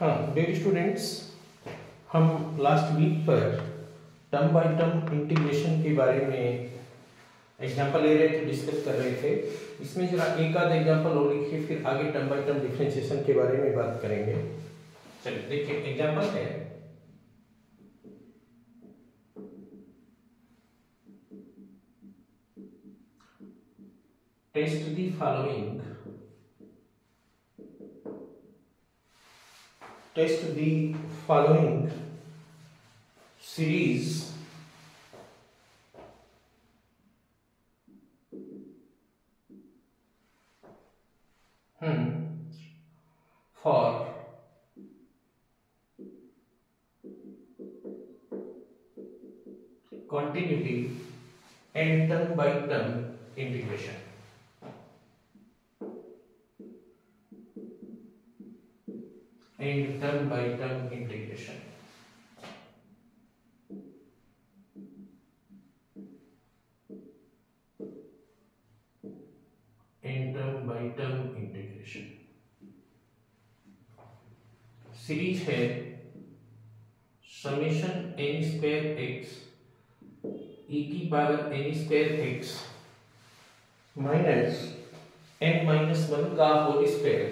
हाँ dear students, हम last week पर टर्म बाय टर्म इंटीग्रेशन के बारे में एग्जांपल ले रहे थे, डिस्कस कर रहे थे। इसमें जरा एक आध एग्जांपल और लिखिए, फिर आगे टर्म बाय टर्म डिफरेंशिएशन के बारे में बात करेंगे। चलिए देखिए, एग्जांपल है test the following series for continuity and term by term integration. And term by term integration. And term by term integration. Series है summation n square x e की power n square x minus n minus 1 का whole square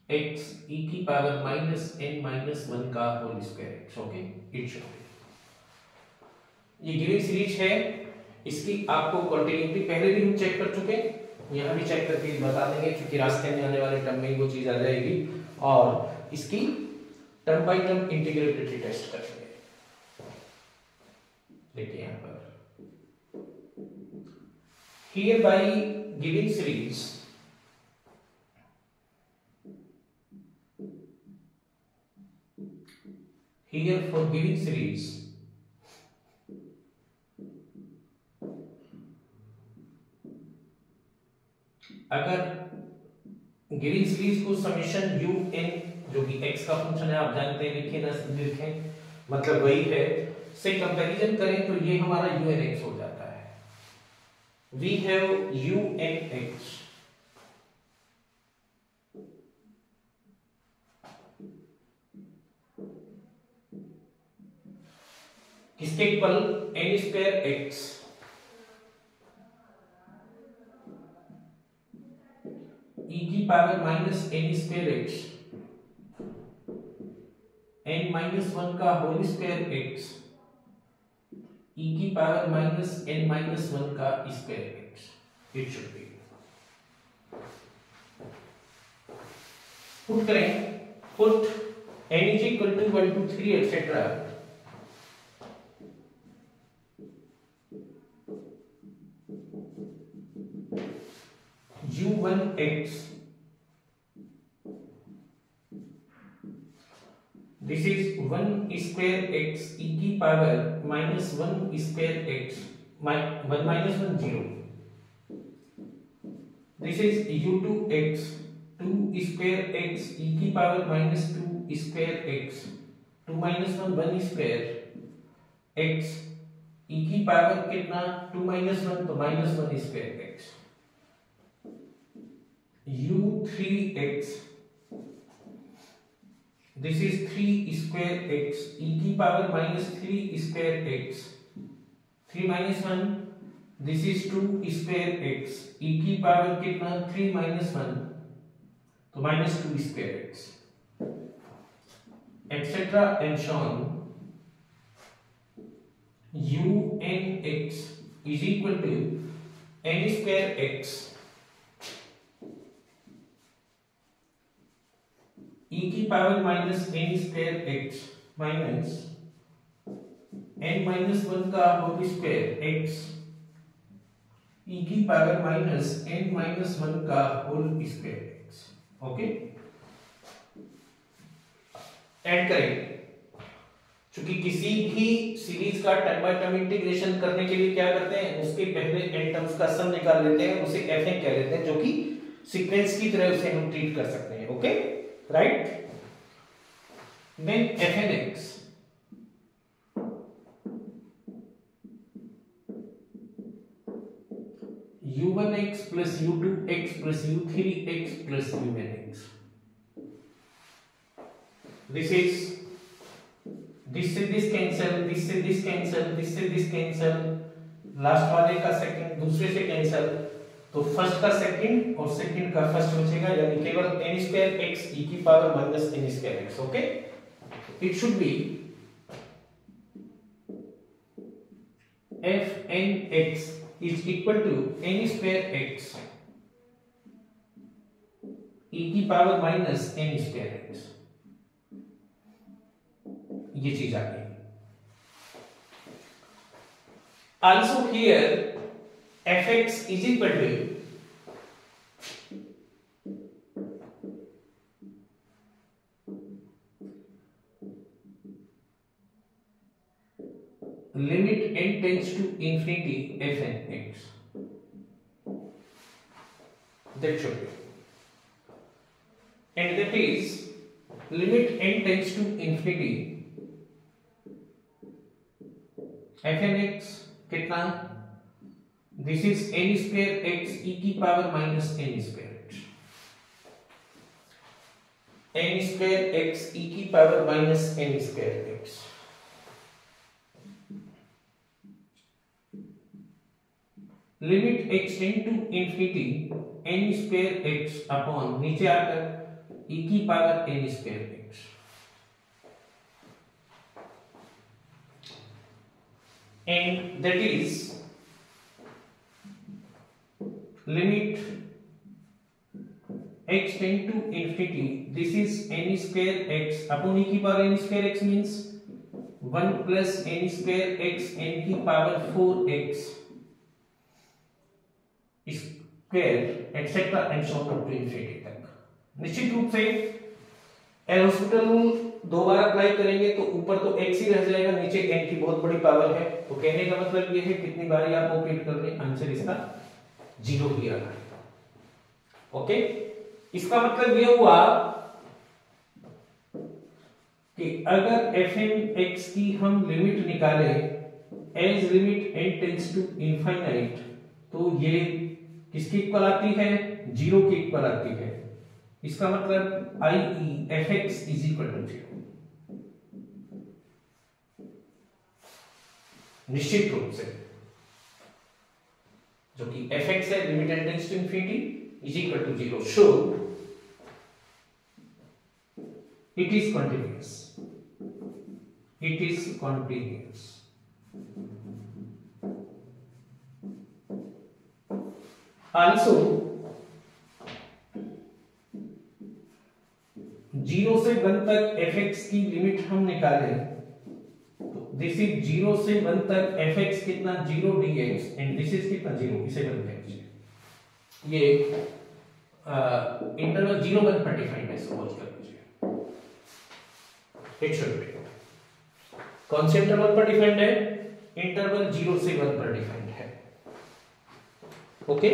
x e की power minus n minus 1 का whole square x। Okay, it's ये given series है। इसकी आपको continuity पहले भी हम चेक कर चुके हैं, यहाँ भी चेक करके बता देंगे, क्योंकि रास्ते में आने वाले टर्म में वो चीज आ जाएगी। और इसकी term by term integrability test करेंगे। देखिए यहाँ पर here by given series here for given series अगर गिवन सीरीज को समेशन u n, जो कि x का फंक्शन है, आप जानते हैं, लिखे ना लिखें मतलब वही है, से कंपैरिजन करें तो ये हमारा u n x हो जाता है। we have u n x किसके equal n square x e की power minus n square x n minus 1 का होल स्क्वायर x e की पावर माइनस n माइनस 1 का square x। It should be put करें, put n is equal to 1 2 3 etcetera u1x, this is 1 square x e की power minus 1 square x 1 minus 1 0। this is u2x 2 square x e की power minus 2 square x 2 minus 1 1 square x e की power कितना 2 minus 1 तो minus 1 square x। u3x, this is 3 square x e की power minus 3 square x 3 minus 1, this is 2 square x e की power कितना 3 minus 1 तो minus 2 square x etc and so on। unx is equal to n square x e की power minus n square x minus n minus 1 का whole square x e की power minus n minus 1 का whole square x। Okay, add करें। चूंकि किसी भी series का term by term integration करने के लिए क्या करते हैं, उसके पहले n टर्म्स का सम निकाल लेते हैं, उसे fn कह लेते हैं, जो कि सीक्वेंस की तरह उसे हम ट्रीट कर सकते हैं। Okay, right? Then fnx u1x plus u2x plus u3x plus un(x). This से this कैंसिल, this से this कैंसिल, this से this कैंसिल, लास्ट वाले का सेकंड दूसरे से कैंसिल, तो फर्स्ट का सेकंड और सेकंड का फर्स्ट बचेगा, यानी केवल n स्क्वायर x e की power minus n square x। Okay, it should B f n x is equal to n square x e की power minus n square x। ये चीज आ गई। Also here fx is equal to limit n tends to infinity fn x। That should be, and that is limit n tends to infinity fn x कितना, this is n square x e की power minus n square x, n square x e की power minus n square x। Limit x tend to infinity n square x upon नीचे आकर e की power n square x, and that is limit x tend to infinity, this is n square x upon e की power n square x means 1 plus n square x n की power 4x square etcetera and so on to infinity तक। निश्चित रूप से L hospital rule दो बार apply करेंगे तो ऊपर तो x ही रह जाएगा, नीचे n की बहुत बड़ी पावर है, तो कहने का मतलब ये है कितनी बार आप ऑपरेट कर रहे, आंसर इसका 0 ही आ रहा है। ओके, इसका मतलब ये हुआ कि अगर fn x की हम लिमिट निकालें as limit n tends to infinite, तो ये किसकी इक्वल आती है, 0 की इक्वल आती है। इसका मतलब i.e. fx is equal to 0। निश्चित रूप से जो कि fx है limit n tends to infinity is equal to 0, so it is continuous, it is continuous। also 0 से 1 तक fx की लिमिट हम निकालें तो दिस इज 0 से 1 तक fx कितना 0 dx एंड दिस इज कितना 0, इसे बन जाए ये इंटरवल 0 1 पर डिफाइंड है, सपोज कर लीजिए इट शुड बी कौन से इंटरवल पर डिफाइंड है, इंटरवल 0 से 1 पर डिफाइंड है। ओके,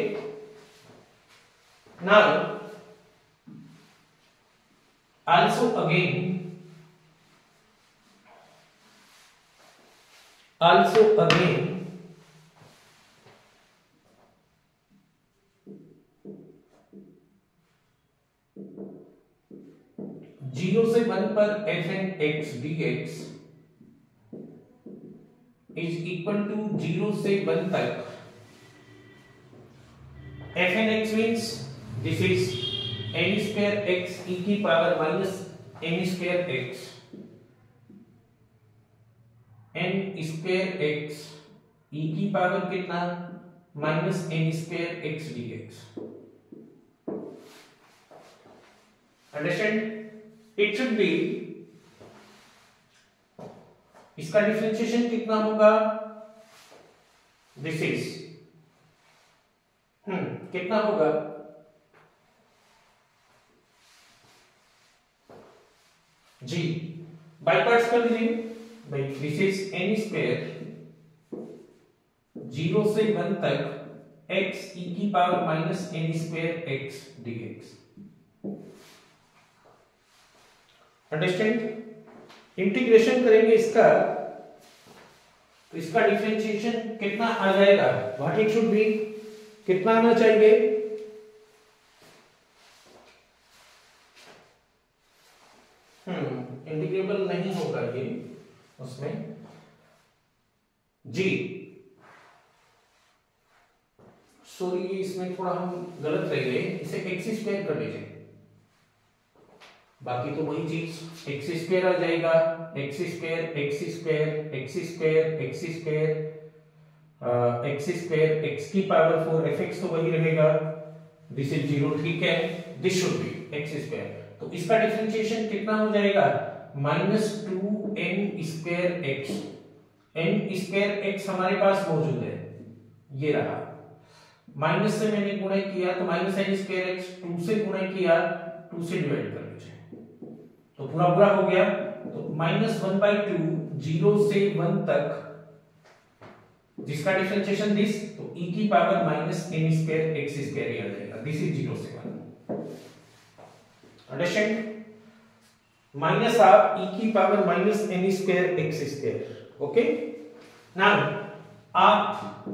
now also again 0 से 1 पर fn x dx is equal to 0 से 1 तक fn x means this is n square x e की power minus n square x, n square x e की पावर कितना minus n square x dx। Understand, it should B, इसका differentiation कितना होगा, this is कितना होगा, जी by parts कर लीजिए भाई, दिस इज n स्क्वायर 0 से 1 तक x e की power minus n square x dx। Understand, integration करेंगे इसका तो इसका डिफरेंशिएशन कितना आ जाएगा, व्हाट इट शुड बी, कितना आना चाहिए? इंटीग्रेबल नहीं होगा ये उसमें जी, सॉरी इसमें थोड़ा हम गलत रह गए, इसे एक्स स्क्वायर कर लीजिए, बाकी तो वही चीज एक्स स्क्वायर आ जाएगा, x square x square x square x square x square x की पावर 4 एफ एक्स तो वही रहेगा, दिस इज 0, ठीक है, this should be x square. तो इसका डिफरेंशिएशन कितना हो जाएगा? -2n square x, n square x हमारे पास मौजूद है, ये रहा, माइनस से मैंने गुणा किया तो -n स्क्वायर एक्स, 2 से गुणा किया, 2 से डिवाइड कर लीजिए तो पूरा पूरा हो गया, तो -1/2 0 से 1 तक, जिसका डिफरेंशिएशन दिस, तो e की power -n square x square ही आ जाएगा, दिस इज 0 से 1, अंडरस्टैंड, माइनस आप e की power -n square x square, okay. Now आप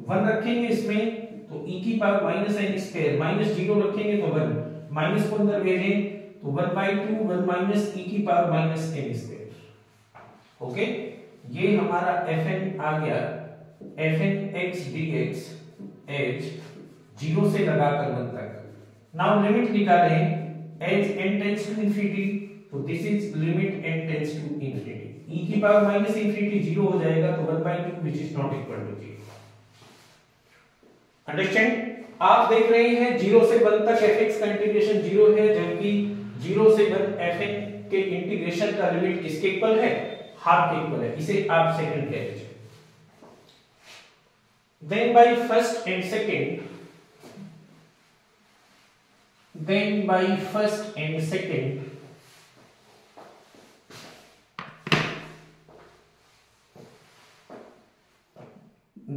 1 रखेंगे इसमें तो e की पावर -n स्क्वायर, -0 रखेंगे तो 1, माइनस को अंदर भेजें तो 1/2 1 माइनस e की पावर -n स्क्वायर, ओके। ये हमारा fn आ गया, fn x dx एज 0 से लगाकर 1 तक। नाउ लिमिट निकालें, as n tends to infinity, तो this is limit n tends to infinity, e की पावर माइनस इंफिनिटी 0 हो जाएगा तो 1/2 which is not equal to 0, understand. आप देख रहे हैं 0 से 1 तक fx का इंटीग्रेशन 0 है, जबकि 0 से 1 fn के इंटीग्रेशन का लिमिट किसके इक्वल है? हाफ के इक्वल है, इसे आप सेकंड कह लीजिए। Then by first and second, then by first and second,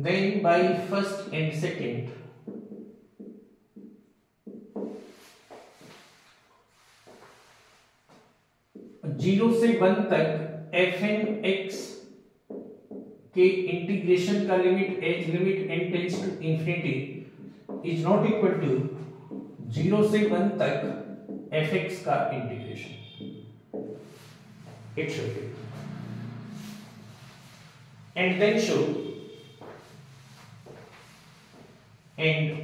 then by first and second, zero से 1 तक fn x के इंटीग्रेशन का limit as limit n tends to infinity is not equal to 0 से 1 तक fx का integration, it should be, and then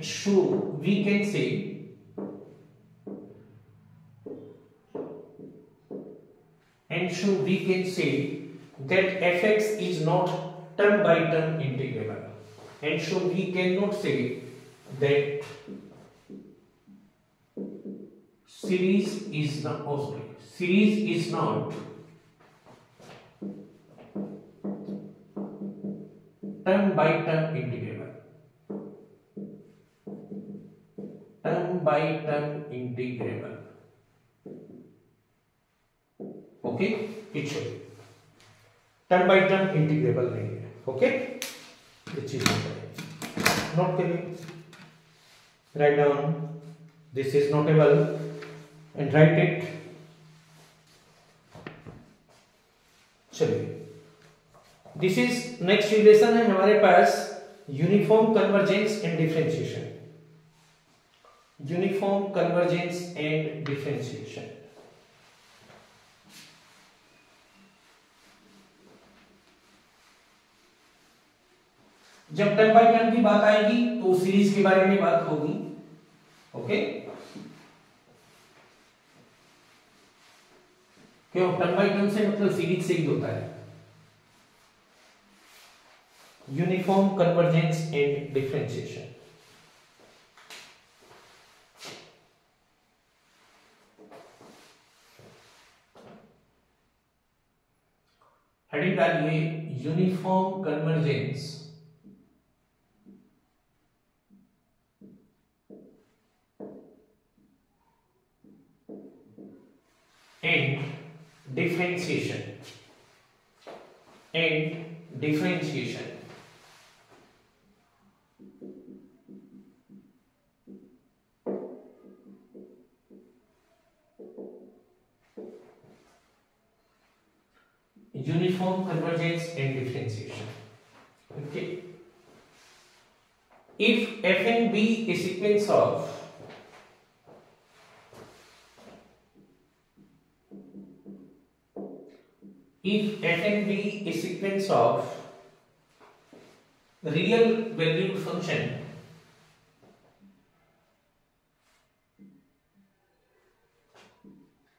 show we can say that fx is not term by term integrable, and so we cannot say that series is not term by term integrable, okay, it should be term by term integrable नहीं है, okay. ये चीज note करिए, write down this is notable and write it. चलिए, this is next relation है हमारे पास, uniform convergence and differentiation, uniform convergence and differentiation. जब टर्म बाय टर्म की बात आएगी तो सीरीज के बारे में बात होगी, ओके। क्यों? टर्म बाय टर्म से मतलब सीरीज से ही होता है। Uniform convergence and differentiation, heading डालिए uniform convergence and differentiation, uniform convergence and differentiation, okay। If fn and b a sequence of if f and b a sequence of real valued function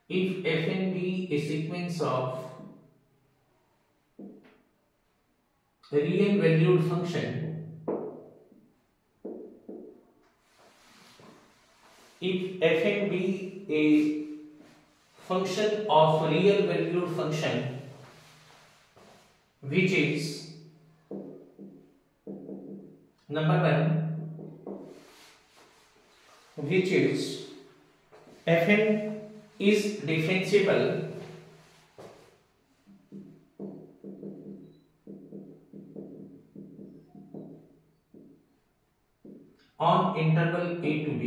if f and b a sequence of real valued function if f and b a function of real valued function which is number 1 which is fn is differentiable on interval a to b.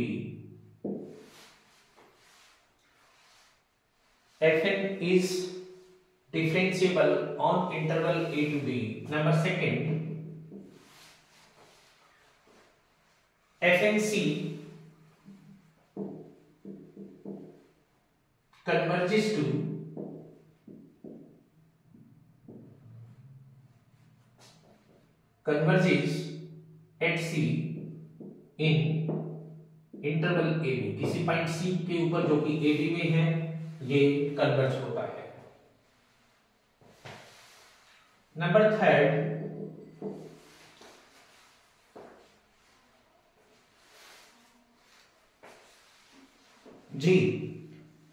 Fn is differentiable on interval a to b. Number 2, fnc converges to at c in interval A B, किसी point C के ऊपर जो कि A B में है ये converge होता है। Number 3 G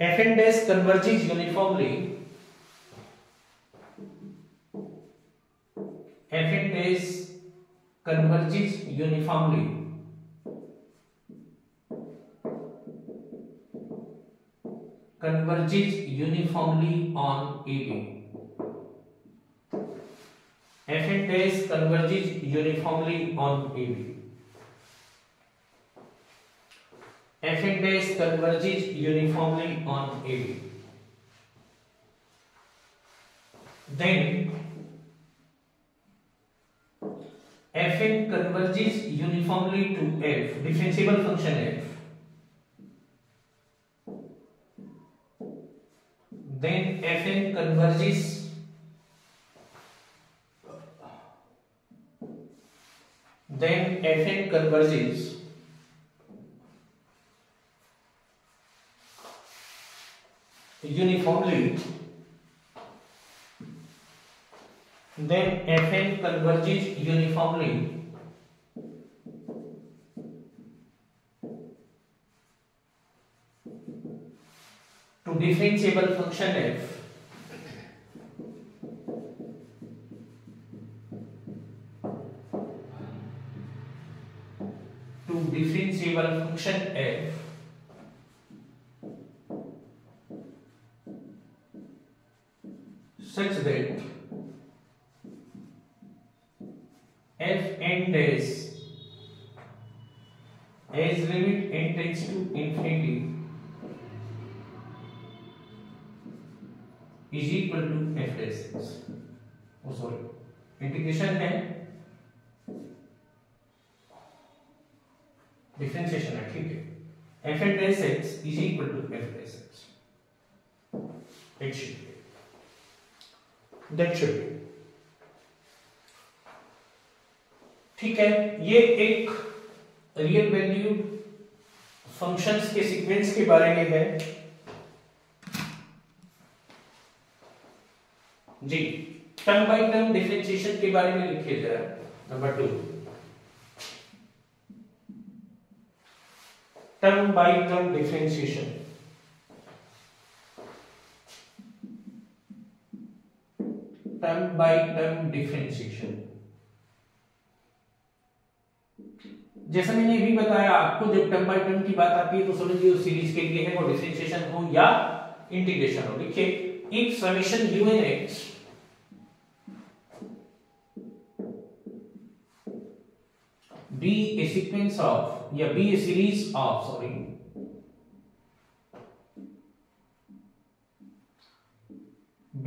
F N dash converges uniformly F N dash converges uniformly converges uniformly on AB. F and dash converges uniformly on AB. F and dash converges uniformly on AB. Then Fn converges uniformly to F, differentiable function F. Then Fn converges uniformly to differentiable function f such that f n dash as limit n tends to infinity is equal to f dash x. Oh sorry, integration है, differentiation है, ठीक है। f dash x is equal to f dash x. It should be. That should be. ठीक है, ये एक real value functions के sequence के बारे में है जी। टर्म बाय टर्म डिफरेंशिएशन के बारे में लिखिए जरा। Number 2, term by term differentiation. Term by term differentiation, जैसा मैंने भी बताया आपको, जब टर्म बाय टर्म की बात आती है तो समझिए उस सीरीज के लिए है वो डिफरेंशिएशन हो या इंटीग्रेशन हो। देखिए, if summation un(x) be a sequence of या be a series of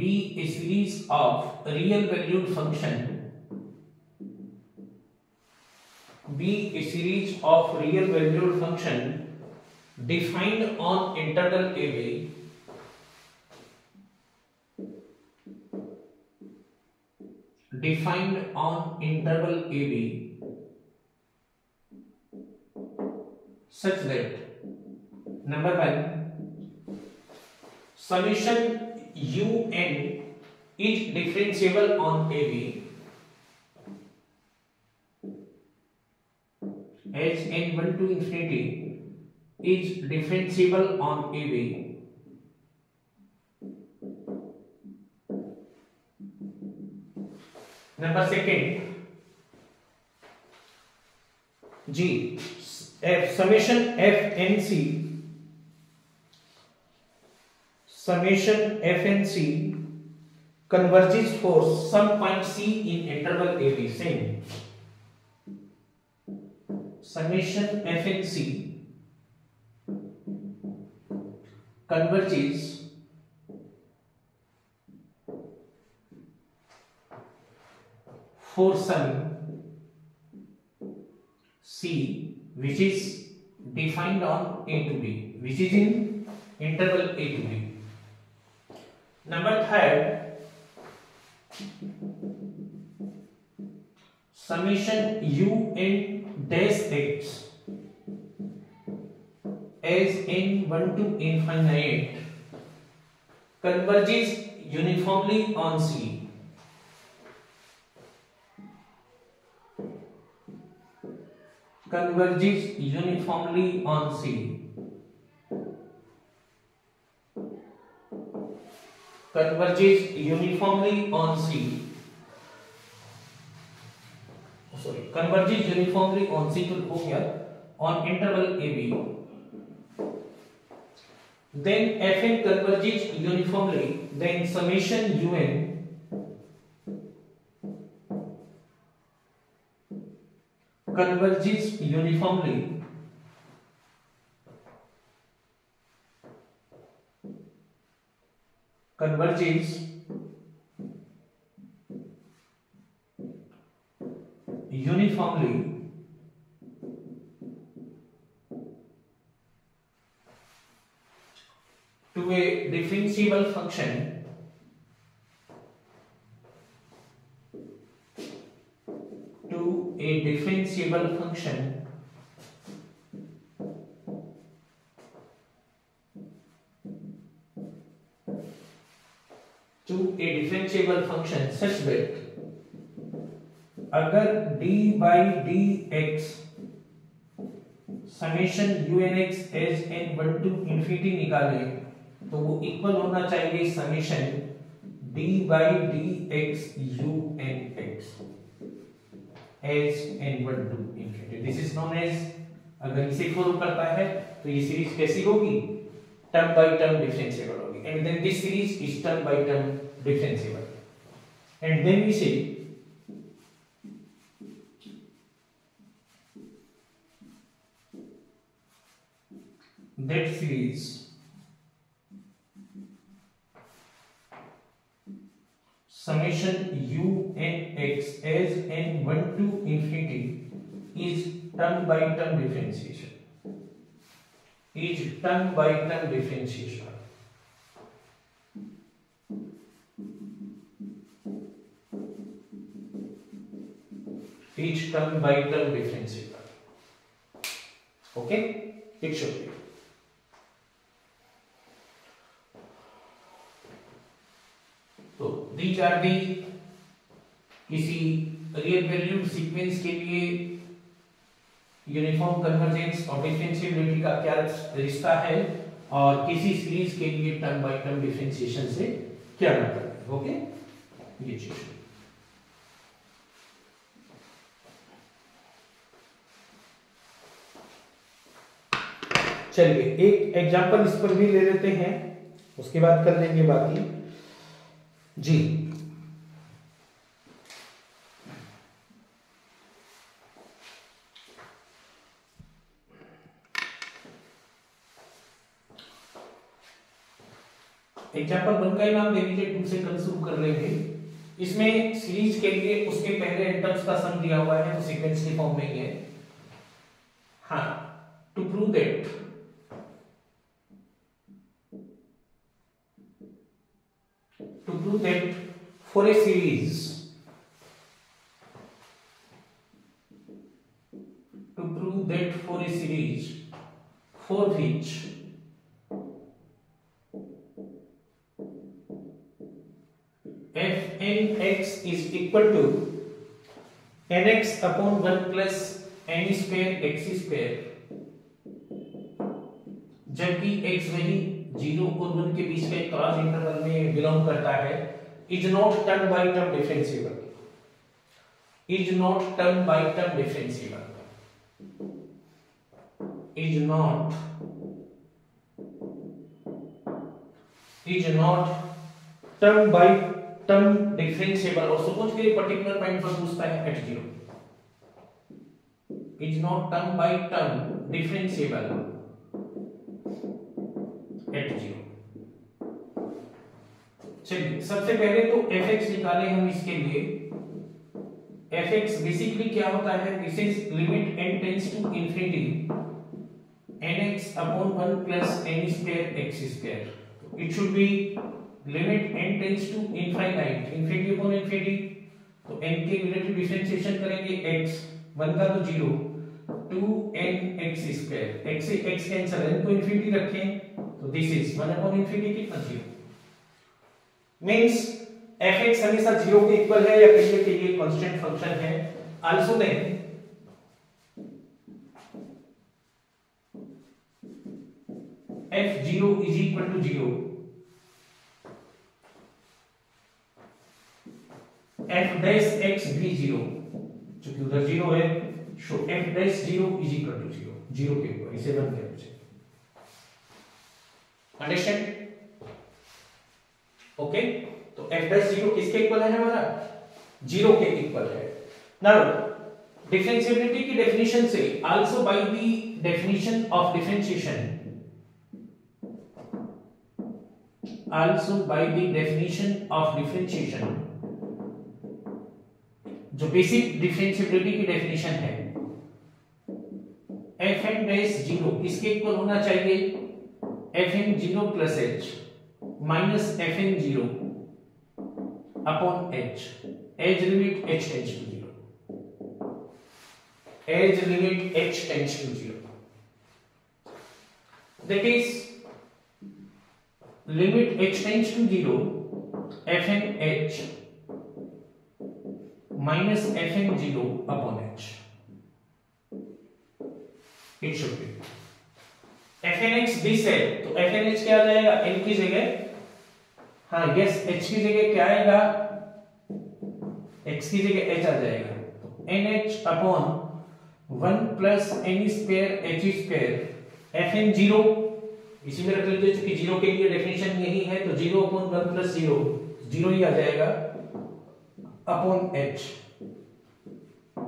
be a series of real valued function be a series of real valued function defined on interval AB such that number 1 summation un is differentiable on AB as n1 to infinity is differentiable on AB. Number second, G F summation FNC converges for some point C in interval AB. Same. Summation FNC converges for some C which is defined on A to B, which is in interval A to B. Number third, summation UN dash x as n1 to infinite converges uniformly on C. Converges uniformly on C. Converges uniformly on C. Sorry, converges uniformly on C तो हो गया on interval AB. Then Fn converges uniformly. Then summation UN converges uniformly to a differentiable function such that अगर d by dx summation unx as n1 to infinity निकाले तो वो equal होना चाहिए summation d by dx unx as n1 to infinity. This is known as, अगर इसे follow करता है तो ये सीरीज कैसी होगी? टर्म बाय टर्म डिफरेंशिएबल होगी. And then this series is term by term differentiable. And then we say that series summation unx as n1 to infinity is term by term differentiation. Each term by term differentiation. Okay, it should be. So these are the किसी real valued sequence के लिए uniform convergence और differentiability का क्या रिश्ता है और किसी सीरीज के लिए टर्म बाय टर्म डिफरेंशिएशन से क्या मतलब है. ओके, ये चीज. चलिए एक एग्जांपल इस पर भी ले लेते हैं, उसके बाद कर लेंगे बाकी. जी, एग्जांपल 1 का ही नाम दे दीजिए, 2 से कल शुरू कर लेंगे. इसमें सीरीज के लिए उसके पहले टर्म्स का सम दिया हुआ है तो सीक्वेंस के फॉर्म में ही है. prove that for a series for which fnx is equal to nx upon 1 plus n square x square, जबकि x वही 0 और 1 के बीच के क्रॉस इंटरवल में बिलोंग करता है, is not term by term differentiable, is not term by term differentiable, is not term by term differentiable। और suppose के पर्टिकुलर पॉइंट पर पूछता है h0, is not term by term differentiable at 0। चलिए सबसे पहले तो fx निकाले हम इसके लिए। fx बेसिकली क्या होता है, this is limit n tends to infinity nx upon 1 plus n square x square, it should be limit n tends to infinite, infinity upon infinity, तो n के रिलेटिव डिफरेंशिएशन करेंगे x, 1 का तो 0, 2nx square, x से x cancel, n को infinity रखें तो this is 1 upon infinity कितना 0, मींस fx हमेशा 0 के इक्वल है या कहिए कि ये कांस्टेंट फंक्शन है। Also then f0 is equal to 0, f dash x भी 0, क्योंकि उधर 0 है, सो f dash 0 is equal to 0, 0 के ऊपर इसे बन गया मुझे, अंडरस्टैंड? ओके, तो f dash 0 किसके इक्वल है हमारा, 0 के इक्वल है। नाउ डिफरेंशिएबिलिटी की डेफिनेशन से, also by the definition of differentiation, also by the definition of differentiation, जो बेसिक डिफरेंशिएबिलिटी की डेफिनेशन है, fn dash 0 इसके इक्वल होना चाहिए fn 0 plus h minus fn 0 upon h, as limit h tends to 0, as limit h tends to 0, that is limit h tends to 0 fn h minus fn 0 upon h, it should be fn x this है, तो fn h क्या आ जाएगा, n की जगह, हाँ yes h की जगह क्या आएगा, x की जगह h आ जाएगा, तो nh upon 1 plus n square h square fn 0 इसी में रख लीजिए, क्योंकि 0 के लिए डेफिनेशन यही है, तो 0 अपॉन 1 प्लस 0, 0 ही आ जाएगा, अपॉन h,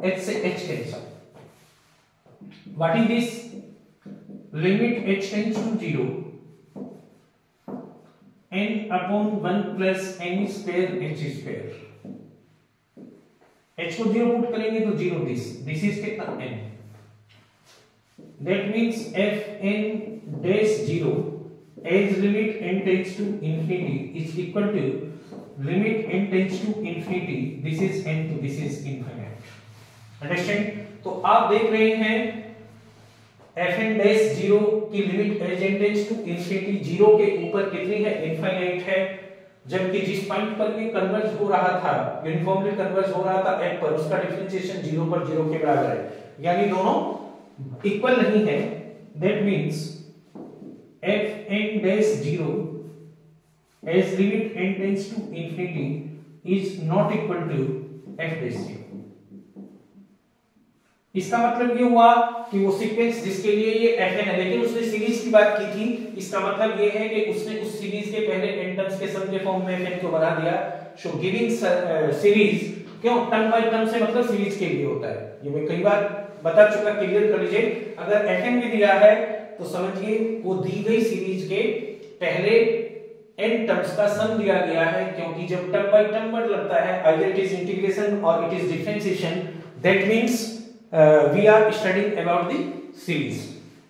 h से h cancel, what is this, limit h tends to 0 n upon 1 plus n square h square, h को 0 पुट करेंगे तो 0, दिस इज कितना n, that means fn dash 0 as limit n tends to infinity is equal to limit n tends to infinity, this is n to this is infinite, understand? तो आप देख रहे हैं fn dash 0 की limit as n tends to infinity 0 के ऊपर कितनी है, इनफाइनाइट है, जबकि जिस पॉइंट पर ये कन्वर्ज हो रहा था, यूनिफॉर्मली कन्वर्ज हो रहा था f पर, उसका डिफरेंशिएशन 0 पर 0 के बराबर है, यानी दोनों इक्वल नहीं है, that means fn dash 0 as limit n tends to infinity is not equal to f dash 0। इसका मतलब ये हुआ कि वो सीक्वेंस जिसके लिए ये fn है, लेकिन उसने सीरीज की बात की थी, इसका मतलब ये है कि उसने उस सीरीज के पहले n टर्म्स के सम के फॉर्म में fn को बना दिया, सो गिविंग सीरीज, क्यों टर्म बाय टर्म से मतलब सीरीज के लिए होता है, ये मैं कई बार बता चुका, क्लियर कर लीजिए। अगर fn भी दिया है तो समझिए वो दी गई सीरीज के पहले n टर्म्स का सम दिया गया है, क्योंकि जब टर्म बाय टर्म वर्ड लगता है, आइदर इट इज इंटीग्रेशन और it is differentiation, that means we are studying about the series,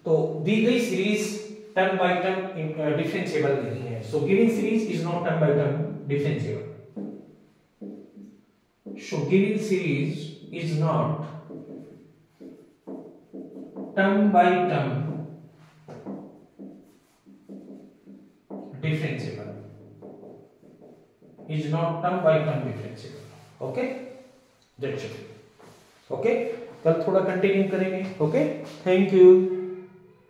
तो दी गई series term by term differentiable नहीं है, so given series is not term by term differentiable, so given series is not term by term differentiable, is not term by term differentiable. Okay, that's it. Okay, कल थोड़ा continue करेंगे. Okay, thank you.